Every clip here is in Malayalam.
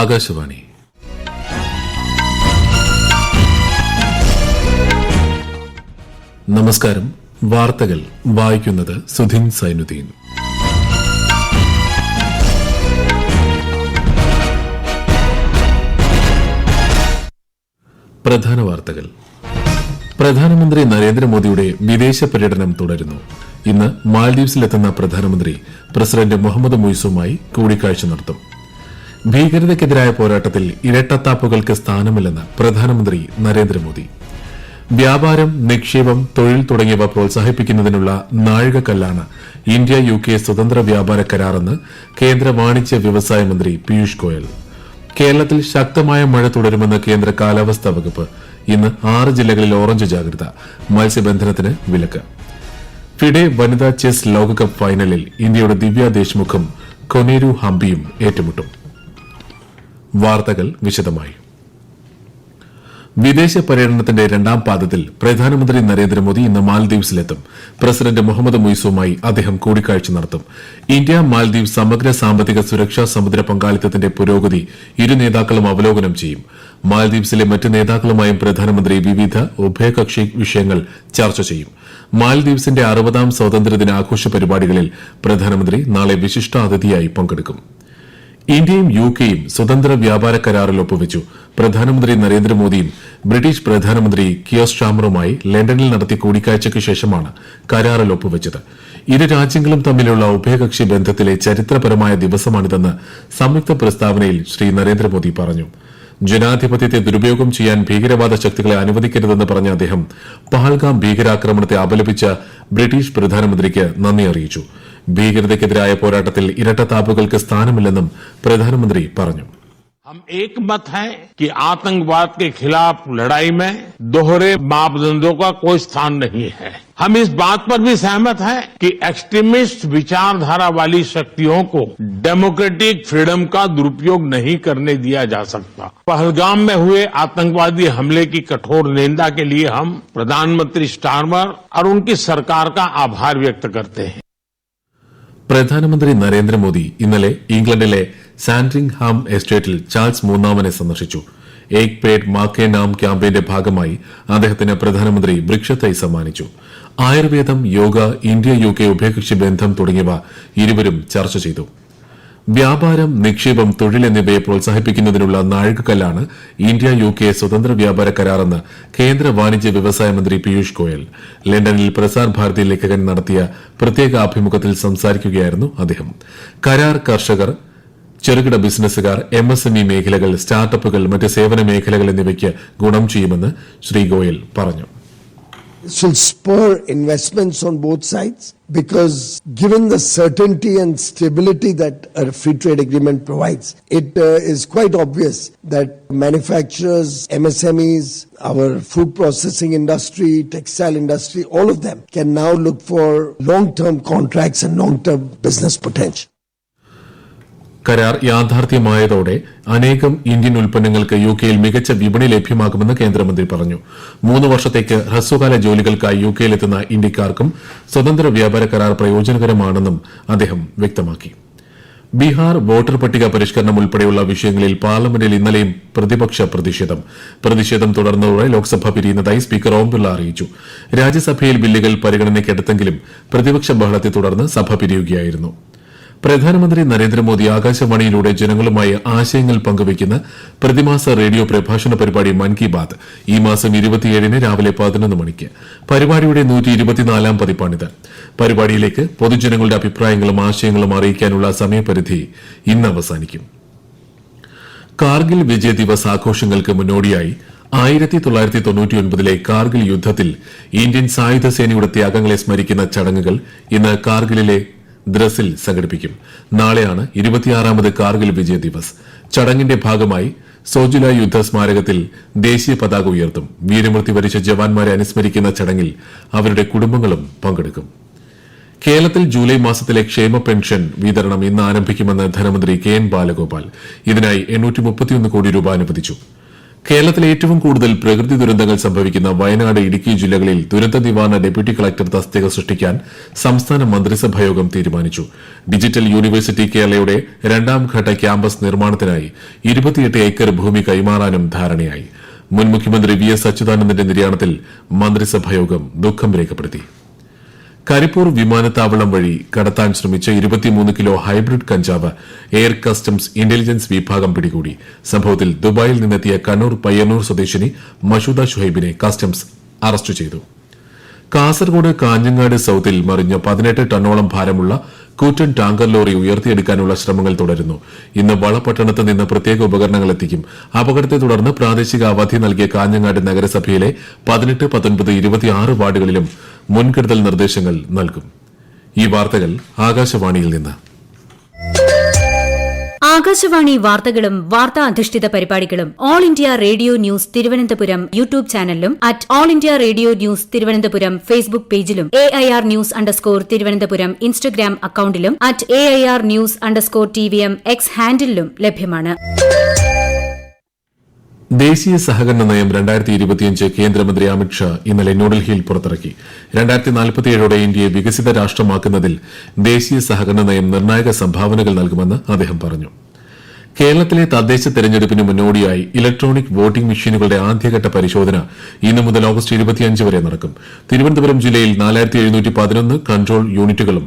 ആകാശവാണി. നമസ്കാരം. വാർത്തകൾ വായിക്കുന്നത് സുധിൻ സൈനുദ്ദീൻ. പ്രധാന വാർത്തകൾ. പ്രധാനമന്ത്രി നരേന്ദ്രമോദിയുടെ വിദേശ പര്യടനം തുടരുന്നു. ഇന്ന് മാൽദ്വീപ്സിലെത്തുന്ന പ്രധാനമന്ത്രി പ്രസിഡന്റ് മുഹമ്മദ് മുയ്സുമായി കൂടിക്കാഴ്ച നടത്തും. ഭീകരതയ്ക്കെതിരായ പോരാട്ടത്തിൽ ഇരട്ടത്താപ്പുകൾക്ക് സ്ഥാനമില്ലെന്ന് പ്രധാനമന്ത്രി നരേന്ദ്രമോദി. വ്യാപാരം, നിക്ഷേപം, തൊഴിൽ തുടങ്ങിയവ പ്രോത്സാഹിപ്പിക്കുന്നതിനുള്ള നാഴികക്കല്ലാണ് ഇന്ത്യ UK സ്വതന്ത്ര വ്യാപാര കരാറെന്ന് കേന്ദ്ര വാണിജ്യ വ്യവസായ മന്ത്രി പീയൂഷ് ഗോയൽ. കേരളത്തിൽ ശക്തമായ മഴ തുടരുമെന്ന് കേന്ദ്ര കാലാവസ്ഥാ വകുപ്പ്. ഇന്ന് 6 ജില്ലകളിൽ ഓറഞ്ച് ജാഗ്രത. മത്സ്യബന്ധനത്തിന് വിലക്ക്. ഫിഡെ വനിതാ ചെസ് ലോകകപ്പ് ഫൈനലിൽ ഇന്ത്യയുടെ ദിവ്യ ദേശ്മുഖും കൊനേരു ഹംപിയും ഏറ്റുമുട്ടും. വാർത്തകൾ വിശദമായി. വിദേശ പര്യടനത്തിന്റെ രണ്ടാം പാദത്തിൽ പ്രധാനമന്ത്രി നരേന്ദ്രമോദി ഇന്ന് മാൽദ്വീപ്സിലെത്തും. പ്രസിഡന്റ് മുഹമ്മദ് മുയ്സുമായി അദ്ദേഹം കൂടിക്കാഴ്ച നടത്തും. ഇന്ത്യ മാൽദ്വീപ് സമഗ്ര സാമ്പത്തിക സുരക്ഷാ സമുദ്ര പങ്കാളിത്തത്തിന്റെ പുരോഗതി ഇരു നേതാക്കളും അവലോകനം ചെയ്യും. മാൽദ്വീപ്സിലെ മറ്റ് നേതാക്കളുമായും പ്രധാനമന്ത്രി വിവിധ ഉഭയകക്ഷി വിഷയങ്ങൾ ചർച്ച ചെയ്യും. മാൽദ്വീപ്സിന്റെ 60ാം സ്വാതന്ത്ര്യദിനാഘോഷ പരിപാടികളിൽ പ്രധാനമന്ത്രി നാളെ വിശിഷ്ടാതിഥിയായി പങ്കെടുക്കും. ഇന്ത്യയും UKയും സ്വതന്ത്ര വ്യാപാര കരാറിൽ ഒപ്പുവച്ചു. പ്രധാനമന്ത്രി നരേന്ദ്രമോദിയും ബ്രിട്ടീഷ് പ്രധാനമന്ത്രി കിയർ സ്റ്റാമറുമായി ലണ്ടനിൽ നടത്തിയ കൂടിക്കാഴ്ചയ്ക്ക് ശേഷമാണ് കരാറിൽ ഒപ്പുവച്ചത്. ഇരു രാജ്യങ്ങളും തമ്മിലുള്ള ഉഭയകക്ഷി ബന്ധത്തിലെ ചരിത്രപരമായ ദിവസമാണിതെന്ന് സംയുക്ത പ്രസ്താവനയിൽ ശ്രീ നരേന്ദ്രമോദി പറഞ്ഞു. ജനാധിപത്യത്തെ ദുരുപയോഗം ചെയ്യാൻ ഭീകരവാദ ശക്തികളെ അനുവദിക്കരുതെന്ന് പറഞ്ഞ അദ്ദേഹം പഹൽഗാം ഭീകരാക്രമണത്തെ അപലപിച്ച ബ്രിട്ടീഷ് പ്രധാനമന്ത്രിക്ക് നന്ദി അറിയിച്ചു. ഭീകരതയ്ക്കെതിരായ പോരാട്ടത്തിൽ ഇരട്ടത്താപ്പുകൾക്ക് സ്ഥാനമില്ലെന്നും പ്രധാനമന്ത്രി പറഞ്ഞു. हम एक मत है कि आतंकवाद के खिलाफ लड़ाई में दोहरे मापदंडों का कोई स्थान नहीं है. हम इस बात पर भी सहमत हैं कि एक्सट्रीमिस्ट विचारधारा वाली शक्तियों को डेमोक्रेटिक फ्रीडम का दुरुपयोग नहीं करने दिया जा सकता. पहलगाम में हुए आतंकवादी हमले की कठोर निंदा के लिए हम प्रधानमंत्री स्टारमर और उनकी सरकार का आभार व्यक्त करते हैं. പ്രധാനമന്ത്രി നരേന്ദ്രമോദി ഇന്നലെ ഇംഗ്ലണ്ടിലെ സാൻഡ്രിംഗ്ഹാം എസ്റ്റേറ്റിൽ ചാൾസ് മൂന്നാമനെ സന്ദർശിച്ചു. ഏക് പേഡ് മാ കെ നാം ക്യാമ്പയിന്റെ ഭാഗമായി അദ്ദേഹത്തിന് പ്രധാനമന്ത്രി വൃക്ഷത്തൈ സമ്മാനിച്ചു. ആയുർവേദം, യോഗ, ഇന്ത്യ UK ഉഭയകക്ഷി ബന്ധം തുടങ്ങിയവ ഇരുവരും ചർച്ച ചെയ്തു. വ്യാപാരം, നിക്ഷേപം, തൊഴിൽ എന്നിവയെ പ്രോത്സാഹിപ്പിക്കുന്നതിനുള്ള നാഴികക്കല്ലാണ് ഇന്ത്യ UK സ്വതന്ത്ര വ്യാപാര കരാറെന്ന് കേന്ദ്ര വാണിജ്യ വ്യവസായ മന്ത്രി പീയൂഷ് ഗോയൽ. ലണ്ടനിൽ പ്രസാർ ഭാരതി ലേഖകൻ നടത്തിയ പ്രത്യേക അഭിമുഖത്തിൽ സംസാരിക്കുകയായിരുന്നു അദ്ദേഹം. കരാർ കർഷകർ, ചെറുകിട ബിസിനസ്സുകാർ, MSME മേഖലകൾ, സ്റ്റാർട്ടപ്പുകൾ, മറ്റ് സേവന മേഖലകൾ എന്നിവയ്ക്ക് ഗുണം ചെയ്യുമെന്ന് ശ്രീ ഗോയൽ പറഞ്ഞു. This will spur investments on both sides because given the certainty and stability that a free trade agreement provides, it is quite obvious that manufacturers, MSMEs, our food processing industry, textile industry, all of them can now look for long-term contracts and long-term business potential. കരാർ യാഥാർത്ഥ്യമായതോടെ അനേകം ഇന്ത്യൻ ഉൽപ്പന്നങ്ങൾക്ക് UKയിൽ മികച്ച വിപണി ലഭ്യമാകുമെന്ന് കേന്ദ്രമന്ത്രി പറഞ്ഞു. 3 വർഷത്തേക്ക് ഹ്രസ്വകാല ജോലികൾക്കായി UKയിലെത്തുന്ന ഇന്ത്യക്കാർക്കും സ്വതന്ത്ര വ്യാപാര കരാർ പ്രയോജനകരമാണെന്നും അദ്ദേഹം വ്യക്തമാക്കി. ബീഹാർ വോട്ടർ പട്ടിക പരിഷ്കരണം ഉൾപ്പെടെയുള്ള വിഷയങ്ങളിൽ പാർലമെന്റിൽ ഇന്നലെയും പ്രതിപക്ഷ പ്രതിഷേധം തുടർന്നതോടെ ലോക്സഭ പിരിയുന്നതായി സ്പീക്കർ ഓം ബിർള അറിയിച്ചു. രാജ്യസഭയിൽ ബില്ലുകൾ പരിഗണനയ്ക്കെടുത്തെങ്കിലും പ്രതിപക്ഷ ബഹളത്തെ തുടർന്ന് സഭ പിരിയുകയായിരുന്നു. പ്രധാനമന്ത്രി നരേന്ദ്രമോദി ആകാശവാണിയിലൂടെ ജനങ്ങളുമായി ആശയങ്ങൾ പങ്കുവയ്ക്കുന്ന പ്രതിമാസ റേഡിയോ പ്രഭാഷണ പരിപാടി മൻ കി ബാത് ഈ മാസം 27-ന് രാവിലെ 11 മണിക്ക്. പരിപാടിയുടെ 124-ാം പതിപ്പാണിത്. പരിപാടിയിലേക്ക് പൊതുജനങ്ങളുടെ അഭിപ്രായങ്ങളും ആശയങ്ങളും അറിയിക്കാനുള്ള സമയപരിധി ഇന്ന് അവസാനിക്കും. കാർഗിൽ വിജയ് ദിവസ് ആഘോഷങ്ങൾക്ക് മുന്നോടിയായി 1999-ലെ കാർഗിൽ യുദ്ധത്തിൽ ഇന്ത്യൻ സായുധ സേനയുടെ ത്യാഗങ്ങളെ സ്മരിക്കുന്ന ചടങ്ങുകൾ ഇന്ന് കാർഗിലിലെ ദ്രസിൽ സംഘടിപ്പിക്കും. നാളെയാണ് 26ാമത് കാർഗിൽ വിജയ് ദിവസ്. ചടങ്ങിന്റെ ഭാഗമായി സോജുല യുദ്ധ സ്മാരകത്തിൽ ദേശീയ പതാക ഉയർത്തും. വീരമൃത്യു വരിച്ച ജവാന്മാരെ അനുസ്മരിക്കുന്ന ചടങ്ങിൽ അവരുടെ കുടുംബങ്ങളും പങ്കെടുക്കും. കേരളത്തിൽ ജൂലൈ മാസത്തിലെ ക്ഷേമ പെൻഷൻ വിതരണം ഇന്ന് ആരംഭിക്കുമെന്ന് ധനമന്ത്രി KN ബാലഗോപാൽ. ഇതിനായി 831 കോടി രൂപ അനുവദിച്ചു. കേരളത്തിലെ ഏറ്റവും കൂടുതൽ പ്രകൃതി ദുരന്തങ്ങൾ സംഭവിക്കുന്ന വയനാട് ഇടുക്കി ജില്ലകളിൽ ദുരന്ത നിവാരണ ഡെപ്യൂട്ടി കളക്ടർ തസ്തിക സൃഷ്ടിക്കാൻ സംസ്ഥാന മന്ത്രിസഭായോഗം തീരുമാനിച്ചു. ഡിജിറ്റൽ യൂണിവേഴ്സിറ്റി കേരളയുടെ രണ്ടാംഘട്ട ക്യാമ്പസ് നിർമ്മാണത്തിനായി 28 ഏക്കർ ഭൂമി കൈമാറാനും ധാരണയായി. മുൻ മുഖ്യമന്ത്രി വി.എസ്. അച്യുതാനന്ദന്റെ നിര്യാണത്തിൽ മന്ത്രിസഭായോഗം ദുഃഖം രേഖപ്പെടുത്തി. കരിപ്പൂർ വിമാനത്താവളം വഴി കടത്താൻ ശ്രമിച്ച 23 കിലോ ഹൈബ്രിഡ് കഞ്ചാവ് എയർ കസ്റ്റംസ് ഇന്റലിജൻസ് വിഭാഗം പിടികൂടി. സംഭവത്തിൽ ദുബായിൽ നിന്നെത്തിയ കണ്ണൂർ പയ്യന്നൂർ സ്വദേശിനി മഷൂദ ഷുഹൈബിനെ കസ്റ്റംസ് അറസ്റ്റ് ചെയ്തു. കാസർഗോഡ് കാഞ്ഞങ്ങാട് സൌത്തിൽ മറിഞ്ഞ 18 ടണ്ണോളം ഭാരമുള്ള കൂറ്റൻ ടാങ്കർ ലോറി ഉയർത്തിയെടുക്കാനുള്ള ശ്രമങ്ങൾ തുടരുന്നു. ഇന്ന് വളപട്ടണത്ത് നിന്ന് പ്രത്യേക ഉപകരണങ്ങൾ എത്തിക്കും. അപകടത്തെ തുടർന്ന് പ്രാദേശിക അവധി നൽകിയ കാഞ്ഞങ്ങാട് നഗരസഭയിലെ 18, 19, 26 വാർഡുകളിലും മുൻകരുതൽ നിർദ്ദേശങ്ങൾ നൽകും. ഈ വാർത്തകൾ ആകാശവാണിയിൽ നിന്ന്. ആകാശവാണി വാർത്തകളും വാർത്താ അധിഷ്ഠിത പരിപാടികളും all India radio news Thiruvananthapuram YouTube ചാനലിലും at all India radio news Thiruvananthapuram Facebook പേജിലും AIR ന്യൂസ് _ തിരുവനന്തപുരം ഇൻസ്റ്റഗ്രാം അക്കൌണ്ടിലും at AIR news _ TVM X ഹാൻഡിലും ലഭ്യമാണ്. ദേശീയ സഹകരണ നയം 2025 കേന്ദ്രമന്ത്രി അമിത്ഷാ ഇന്നലെ ന്യൂഡൽഹിയിൽ പുറത്തിറക്കി. 2047ഓടെ ഇന്ത്യയെ വികസിത രാഷ്ട്രമാക്കുന്നതിൽ ദേശീയ സഹകരണ നയം നിർണായക സംഭാവനകൾ നൽകുമെന്ന് അദ്ദേഹം പറഞ്ഞു. കേരളത്തിലെ തദ്ദേശ തെരഞ്ഞെടുപ്പിന് മുന്നോടിയായി ഇലക്ട്രോണിക് വോട്ടിംഗ് മെഷീനുകളുടെ ആദ്യഘട്ട പരിശോധന ഇന്ന് മുതൽ ഓഗസ്റ്റ് 25 വരെ നടക്കും. തിരുവനന്തപുരം ജില്ലയിൽ 4711 കൺട്രോൾ യൂണിറ്റുകളും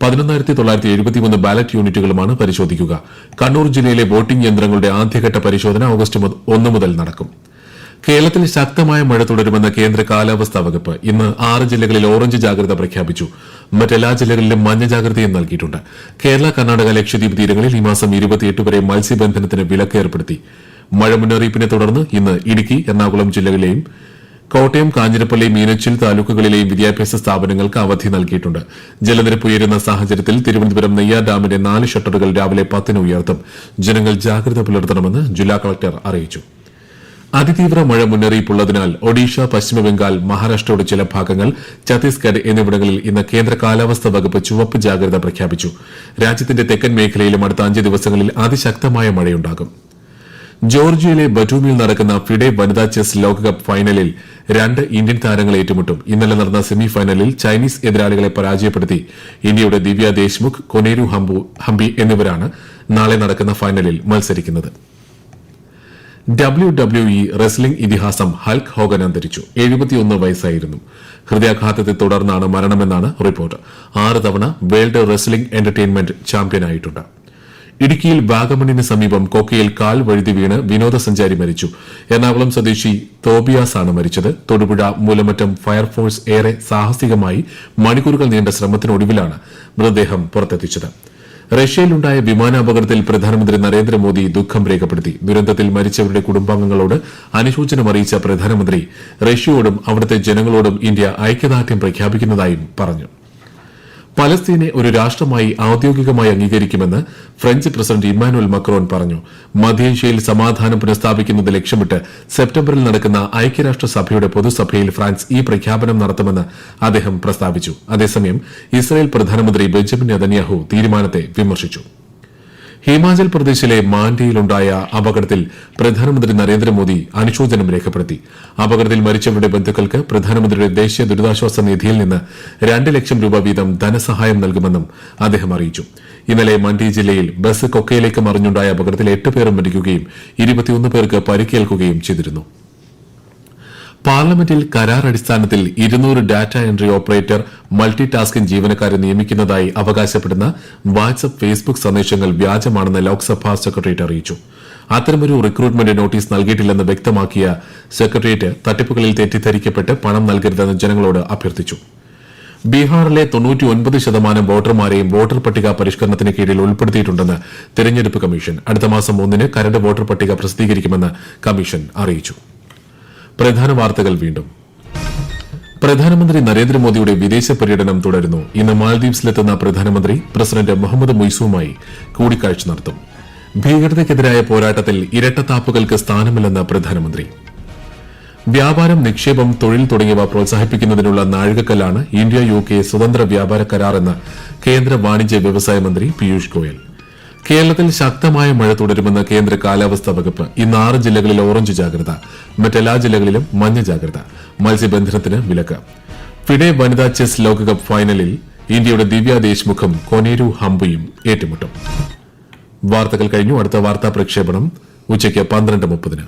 11,973 ബാലറ്റ് യൂണിറ്റുകളുമാണ് പരിശോധിക്കുക. കണ്ണൂർ ജില്ലയിലെ വോട്ടിംഗ് യന്ത്രങ്ങളുടെ ആദ്യഘട്ട പരിശോധന ഓഗസ്റ്റ് 1 മുതൽ നടക്കും. കേരളത്തിൽ ശക്തമായ മഴ തുടരുമെന്ന് കേന്ദ്ര കാലാവസ്ഥാ വകുപ്പ്. ഇന്ന് 6 ജില്ലകളിൽ ഓറഞ്ച് ജാഗ്രത പ്രഖ്യാപിച്ചു. മറ്റെല്ലാ ജില്ലകളിലും മഞ്ഞ ജാഗ്രതയും നൽകിയിട്ടുണ്ട്. കേരള, കർണാടക, ലക്ഷദ്വീപ് തീരങ്ങളിൽ ഈ മാസം 28 വരെ മത്സ്യബന്ധനത്തിന് വിലക്ക് ഏർപ്പെടുത്തി. മഴ മുന്നറിയിപ്പിനെ തുടർന്ന് ഇന്ന് ഇടുക്കി, എറണാകുളം ജില്ലകളിലെയും കോട്ടയം, കാഞ്ഞിരപ്പള്ളി, മീനച്ചിൽ താലൂക്കുകളിലെയും വിദ്യാഭ്യാസ സ്ഥാപനങ്ങൾക്ക് അവധി നൽകിയിട്ടുണ്ട്. ജലനിരപ്പ് ഉയരുന്ന സാഹചര്യത്തിൽ തിരുവനന്തപുരം നെയ്യാർ ഡാമിന്റെ 4 ഷട്ടറുകൾ രാവിലെ 10 ഉയർത്തും. ജനങ്ങൾ ജാഗ്രത പുലർത്തണമെന്ന് ജില്ലാ കളക്ടർ അറിയിച്ചു. അതിതീവ്ര മഴ മുന്നറിയിപ്പുള്ളതിനാൽ ഒഡീഷ, പശ്ചിമബംഗാൾ, മഹാരാഷ്ട്രയുടെ ചില ഭാഗങ്ങൾ, ഛത്തീസ്ഗഡ് എന്നിവിടങ്ങളിൽ ഇന്ന് കേന്ദ്ര കാലാവസ്ഥാ വകുപ്പ് ചുവപ്പ് ജാഗ്രത പ്രഖ്യാപിച്ചു. രാജ്യത്തിന്റെ തെക്കൻ മേഖലയിലും അടുത്ത 5 ദിവസങ്ങളിൽ അതിശക്തമായ മഴയുണ്ടാകും. ജോർജിയയിലെ ബറ്റൂമിൽ നടക്കുന്ന ഫിഡെ വനിതാ ചെസ് ലോകകപ്പ് ഫൈനലിൽ 2 ഇന്ത്യൻ താരങ്ങൾ ഏറ്റുമുട്ടും. ഇന്നലെ നടന്ന സെമി ഫൈനലിൽ ചൈനീസ് എതിരാളികളെ പരാജയപ്പെടുത്തി ഇന്ത്യയുടെ ദിവ്യ ദേശ്മുഖ്, കൊനേരു ഹംപി എന്നിവരാണ് നാളെ നടക്കുന്ന ഫൈനലിൽ മത്സരിക്കുന്നത്. WWE റെസ്ലിംഗ് ഇതിഹാസം ഹൾക്ക് ഹോഗൻ അന്തരിച്ചു. 71 വയസ്സായിരുന്നു. ഹൃദയാഘാതത്തെ തുടർന്നാണ് മരണമെന്നാണ് റിപ്പോർട്ട്. 6 തവണ വേൾഡ് റെസ്ലിംഗ് എന്റർടൈൻമെന്റ് ചാമ്പ്യനായിട്ടുണ്ട്. ഇടുക്കിയിൽ വാഗമണിന് സമീപം കൊക്കയിൽ കാൽ വഴുതി വീണ് വിനോദസഞ്ചാരി മരിച്ചു. എറണാകുളം സ്വദേശി തോബിയാസാണ് മരിച്ചത്. തൊടുപുഴ മൂലമറ്റം ഫയർഫോഴ്സ് ഏറെ സാഹസികമായി മണിക്കൂറുകൾ നീണ്ട ശ്രമത്തിനൊടുവിലാണ് മൃതദേഹം പുറത്തെത്തിച്ചത്. റഷ്യയിലുണ്ടായ വിമാനാപകടത്തിൽ പ്രധാനമന്ത്രി നരേന്ദ്രമോദി ദുഃഖം രേഖപ്പെടുത്തി. ദുരന്തത്തിൽ മരിച്ചവരുടെ കുടുംബാംഗങ്ങളോട് അനുശോചനം അറിയിച്ച പ്രധാനമന്ത്രി റഷ്യയോടും അവിടുത്തെ ജനങ്ങളോടും ഇന്ത്യ ഐക്യദാർഢ്യം പ്രഖ്യാപിക്കുന്നതായും പറഞ്ഞു. പലസ്തീനെ ഒരു രാഷ്ട്രമായി ഔദ്യോഗികമായി അംഗീകരിക്കുമെന്ന് ഫ്രഞ്ച് പ്രസിഡന്റ് ഇമ്മാനുവൽ മക്രോൺ പറഞ്ഞു. മധ്യേഷ്യയിൽ സമാധാനം പുനഃസ്ഥാപിക്കുന്നത് ലക്ഷ്യമിട്ട് സെപ്റ്റംബറിൽ നടക്കുന്ന ഐക്യരാഷ്ട്രസഭയുടെ പൊതുസഭയിൽ ഫ്രാൻസ് ഈ പ്രഖ്യാപനം നടത്തുമെന്ന് അദ്ദേഹം പ്രസ്താവിച്ചു. അതേസമയം ഇസ്രായേൽ പ്രധാനമന്ത്രി ബെഞ്ചമിൻ നെതന്യാഹു തീരുമാനത്തെ വിമർശിച്ചു. ഹിമാചൽ പ്രദേശിലെ മാൻഡിയിലുണ്ടായ അപകടത്തിൽ പ്രധാനമന്ത്രി നരേന്ദ്രമോദി അനുശോചനം രേഖപ്പെടുത്തി. അപകടത്തിൽ മരിച്ചവരുടെ ബന്ധുക്കൾക്ക് പ്രധാനമന്ത്രിയുടെ ദേശീയ ദുരിതാശ്വാസ നിധിയിൽ നിന്ന് 2 ലക്ഷം രൂപ വീതം ധനസഹായം നൽകുമെന്നും അദ്ദേഹം അറിയിച്ചു. ഇന്നലെ മണ്ഡി ജില്ലയിൽ ബസ് കൊക്കയിലേക്ക് മറിഞ്ഞുണ്ടായ അപകടത്തിൽ 8 പേർ മരിക്കുകയും 21 പേർക്ക് പരിക്കേൽക്കുകയും ചെയ്തിരുന്നു. പാർലമെന്റിൽ കരാർ അടിസ്ഥാനത്തിൽ 200 data entry operator multi tasking ജീവനക്കാരെ നിയമിക്കുന്നതായി അവകാശപ്പെടുന്ന വാട്സ്ആപ്പ്, ഫേസ്ബുക്ക് സന്ദേശങ്ങൾ വ്യാജമാണെന്ന് ലോക്സഭാ സെക്രട്ടേറിയറ്റ് അറിയിച്ചു. അത്തരമൊരു റിക്രൂട്ട്മെന്റ് നോട്ടീസ് നൽകിയിട്ടില്ലെന്ന് വ്യക്തമാക്കിയ സെക്രട്ടേറിയറ്റ് തട്ടിപ്പുകളിൽ തെറ്റിദ്ധരിക്കപ്പെട്ട് പണം നൽകരുതെന്ന് ജനങ്ങളോട് അഭ്യർത്ഥിച്ചു. ബീഹാറിലെ 99% വോട്ടർമാരെയും വോട്ടർ പട്ടിക പരിഷ്കരണത്തിന് കീഴിൽ ഉൾപ്പെടുത്തിയിട്ടുണ്ടെന്ന് തെരഞ്ഞെടുപ്പ് കമ്മീഷൻ. അടുത്ത മാസം 1 കരട് വോട്ടർ പട്ടിക പ്രസിദ്ധീകരിക്കുമെന്ന് കമ്മീഷൻ അറിയിച്ചു. പ്രധാന വാർത്തകൾ വീണ്ടും. പ്രധാനമന്ത്രി നരേന്ദ്രമോദിയുടെ വിദേശ പര്യടനം തുടരുന്നു. ഇന്ന് മാൽദ്വീപ്സിലെത്തുന്ന പ്രധാനമന്ത്രി പ്രസിഡന്റ് മുഹമ്മദ് മുയ്സുവുമായി കൂടിക്കാഴ്ച നടത്തും. ഭീകരതയ്ക്കെതിരായ പോരാട്ടത്തിൽ ഇരട്ടത്താപ്പുകൾക്ക് സ്ഥാനമില്ലെന്ന് പ്രധാനമന്ത്രി. വ്യാപാരം, നിക്ഷേപം, തൊഴിൽ തുടങ്ങിയവ പ്രോത്സാഹിപ്പിക്കുന്നതിനുള്ള നാഴികക്കല്ലാണ് ഇന്ത്യ UK സ്വതന്ത്ര വ്യാപാര കരാർ എന്ന് കേന്ദ്ര വാണിജ്യ വ്യവസായ മന്ത്രി പീയൂഷ് ഗോയൽ. കേരളത്തിൽ ശക്തമായ മഴ തുടരുമെന്ന് കേന്ദ്ര കാലാവസ്ഥാ വകുപ്പ്. ഇന്ന് 6 ജില്ലകളിൽ ഓറഞ്ച് ജാഗ്രത, മറ്റെല്ലാ ജില്ലകളിലും മഞ്ഞ ജാഗ്രത. മത്സ്യബന്ധനത്തിന് വിലക്ക്. ഫിഡെ വനിതാ ചെസ് ലോകകപ്പ് ഫൈനലിൽ ഇന്ത്യയുടെ ദിവ്യ ദേശ്മുഖും കൊനേരു ഹംപയും ഏറ്റുമുട്ടും. വാർത്തകൾ കഴിഞ്ഞു. അടുത്ത വാർത്താ പ്രക്ഷേപണം ഉച്ചയ്ക്ക് 12:30.